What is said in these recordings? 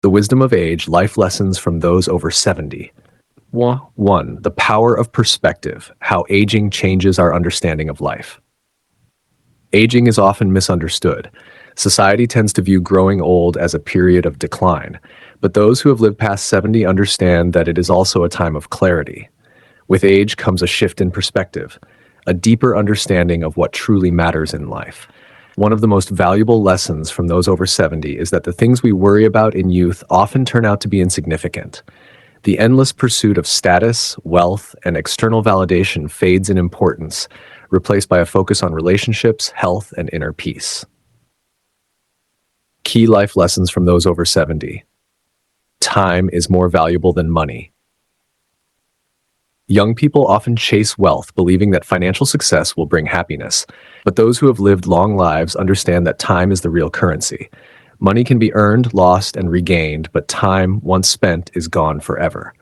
The wisdom of age, life lessons from those over 70. 1. The power of perspective, how aging changes our understanding of life. Aging is often misunderstood. Society tends to view growing old as a period of decline, but those who have lived past 70 understand that it is also a time of clarity. With age comes a shift in perspective, a deeper understanding of what truly matters in life. One of the most valuable lessons from those over 70 is that the things we worry about in youth often turn out to be insignificant. The endless pursuit of status, wealth, and external validation fades in importance, replaced by a focus on relationships, health, and inner peace. Key life lessons from those over 70. Time is more valuable than money. Young people often chase wealth, believing that financial success will bring happiness. But those who have lived long lives understand that time is the real currency. Money can be earned, lost, and regained, but time, once spent, is gone forever.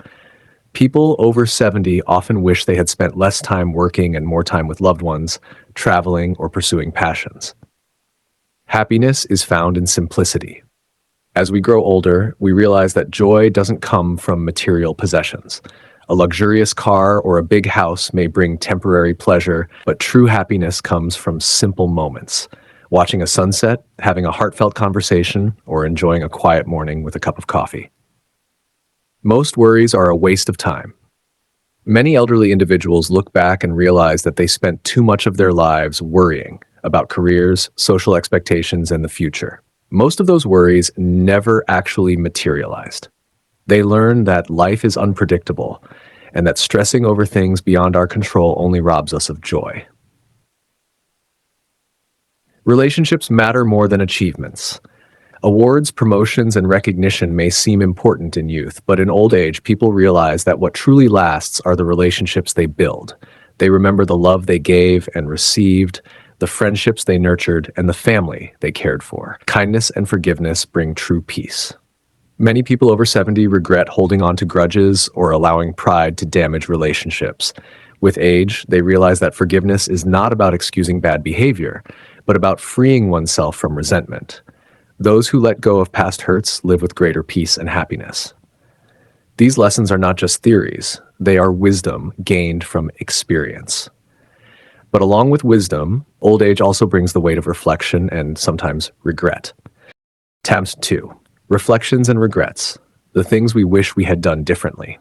People over 70 often wish they had spent less time working and more time with loved ones, traveling, or pursuing passions. Happiness is found in simplicity. As we grow older, we realize that joy doesn't come from material possessions. A luxurious car or a big house may bring temporary pleasure, but true happiness comes from simple moments. Watching a sunset, having a heartfelt conversation, or enjoying a quiet morning with a cup of coffee. Most worries are a waste of time. Many elderly individuals look back and realize that they spent too much of their lives worrying about careers, social expectations, and the future. Most of those worries never actually materialized. They learn that life is unpredictable and that stressing over things beyond our control only robs us of joy. Relationships matter more than achievements. Awards, promotions, and recognition may seem important in youth, but in old age, people realize that what truly lasts are the relationships they build. They remember the love they gave and received, the friendships they nurtured, and the family they cared for. Kindness and forgiveness bring true peace. Many people over 70 regret holding on to grudges or allowing pride to damage relationships. With age, they realize that forgiveness is not about excusing bad behavior, but about freeing oneself from resentment. Those who let go of past hurts live with greater peace and happiness. These lessons are not just theories, they are wisdom gained from experience. But along with wisdom, old age also brings the weight of reflection and sometimes regret. Tabs 2. Reflections and regrets, the things we wish we had done differently.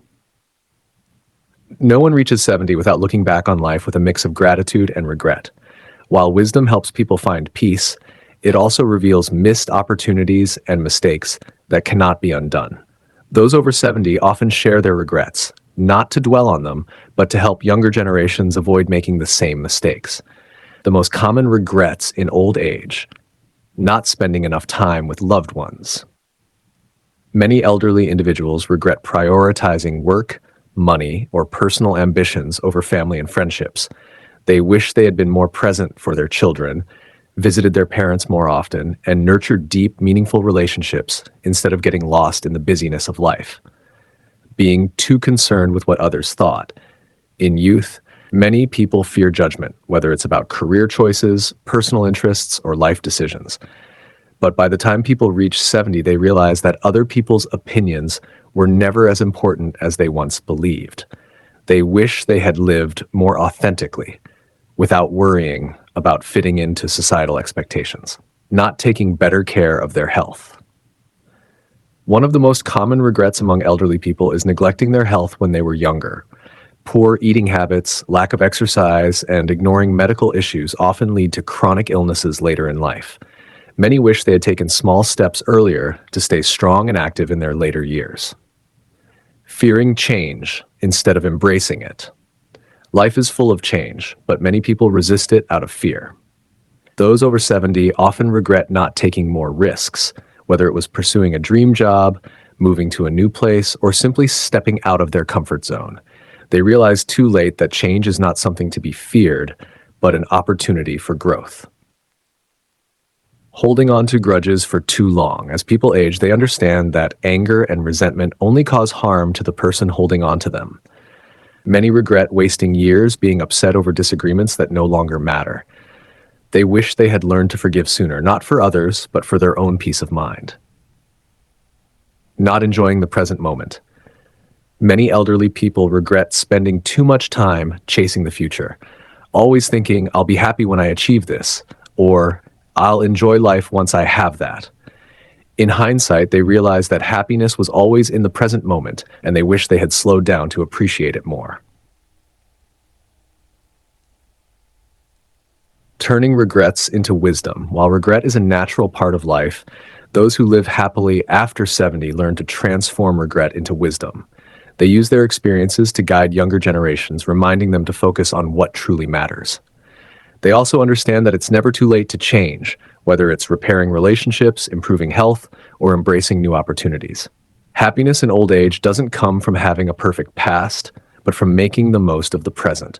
No one reaches 70 without looking back on life with a mix of gratitude and regret. While wisdom helps people find peace, it also reveals missed opportunities and mistakes that cannot be undone. Those over 70 often share their regrets, not to dwell on them, but to help younger generations avoid making the same mistakes. The most common regrets in old age: not spending enough time with loved ones. Many elderly individuals regret prioritizing work, money, or personal ambitions over family and friendships. They wish they had been more present for their children, visited their parents more often, and nurtured deep, meaningful relationships instead of getting lost in the busyness of life. Being too concerned with what others thought. In youth, many people fear judgment, whether it's about career choices, personal interests, or life decisions. But by the time people reach 70, they realize that other people's opinions were never as important as they once believed. They wish they had lived more authentically, without worrying about fitting into societal expectations, not taking better care of their health. One of the most common regrets among elderly people is neglecting their health when they were younger. Poor eating habits, lack of exercise, and ignoring medical issues often lead to chronic illnesses later in life. Many wish they had taken small steps earlier to stay strong and active in their later years. Fearing change instead of embracing it. Life is full of change, but many people resist it out of fear. Those over 70 often regret not taking more risks, whether it was pursuing a dream job, moving to a new place, or simply stepping out of their comfort zone. They realize too late that change is not something to be feared, but an opportunity for growth. Holding on to grudges for too long. As people age, they understand that anger and resentment only cause harm to the person holding on to them. Many regret wasting years being upset over disagreements that no longer matter. They wish they had learned to forgive sooner, not for others, but for their own peace of mind. not enjoying the present moment. Many elderly people regret spending too much time chasing the future, always thinking, I'll be happy when I achieve this, or I'll enjoy life once I have that. In hindsight, they realize that happiness was always in the present moment, and they wish they had slowed down to appreciate it more. Turning regrets into wisdom. While regret is a natural part of life, those who live happily after 70 learn to transform regret into wisdom. They use their experiences to guide younger generations, reminding them to focus on what truly matters. They also understand that it's never too late to change, whether it's repairing relationships, improving health, or embracing new opportunities. Happiness in old age doesn't come from having a perfect past, but from making the most of the present.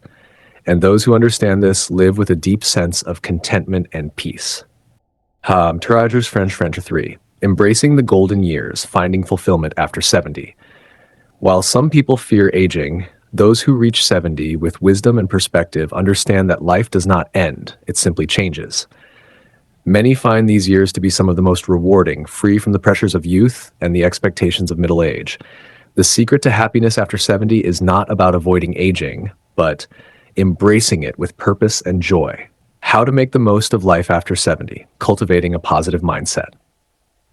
And those who understand this live with a deep sense of contentment and peace. Tiragers French 3. Embracing the golden years, finding fulfillment after 70. While some people fear aging, those who reach 70 with wisdom and perspective understand that life does not end, it simply changes. Many find these years to be some of the most rewarding, free from the pressures of youth and the expectations of middle age. The secret to happiness after 70 is not about avoiding aging, but embracing it with purpose and joy. How to make the most of life after 70, cultivating a positive mindset.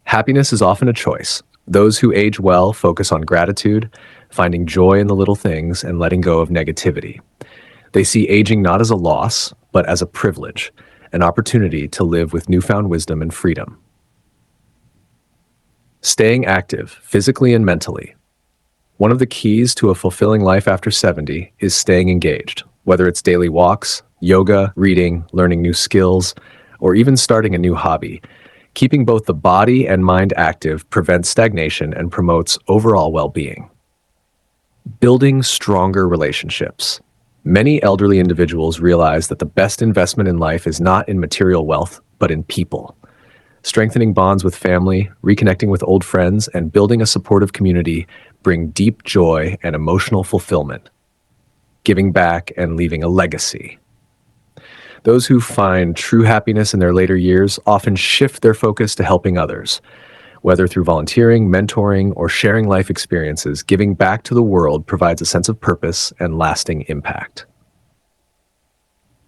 Happiness is often a choice. Those who age well focus on gratitude, finding joy in the little things, and letting go of negativity. They see aging not as a loss, but as a privilege, an opportunity to live with newfound wisdom and freedom. Staying active, physically and mentally. One of the keys to a fulfilling life after 70 is staying engaged, whether it's daily walks, yoga, reading, learning new skills, or even starting a new hobby. Keeping both the body and mind active prevents stagnation and promotes overall well-being. Building stronger relationships. Many elderly individuals realize that the best investment in life is not in material wealth, but in people. Strengthening bonds with family, reconnecting with old friends, and building a supportive community bring deep joy and emotional fulfillment. Giving back and leaving a legacy. Those who find true happiness in their later years often shift their focus to helping others. Whether through volunteering, mentoring, or sharing life experiences, giving back to the world provides a sense of purpose and lasting impact.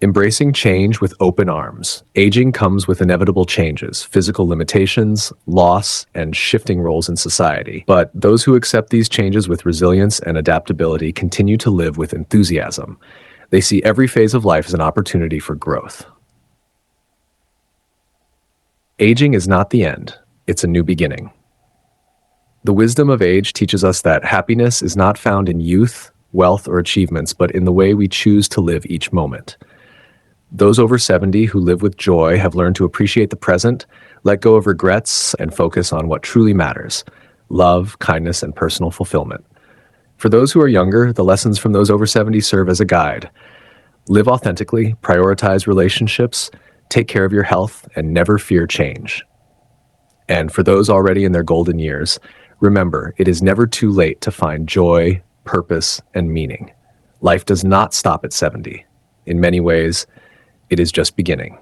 Embracing change with open arms. Aging comes with inevitable changes, physical limitations, loss, and shifting roles in society. But those who accept these changes with resilience and adaptability continue to live with enthusiasm. They see every phase of life as an opportunity for growth. Aging is not the end, it's a new beginning. The wisdom of age teaches us that happiness is not found in youth, wealth, or achievements, but in the way we choose to live each moment. Those over 70 who live with joy have learned to appreciate the present, let go of regrets, and focus on what truly matters: love, kindness, and personal fulfillment. For those who are younger, the lessons from those over 70 serve as a guide. Live authentically, prioritize relationships, take care of your health, and never fear change. And for those already in their golden years, remember, it is never too late to find joy, purpose, and meaning. Life does not stop at 70. In many ways, it is just beginning.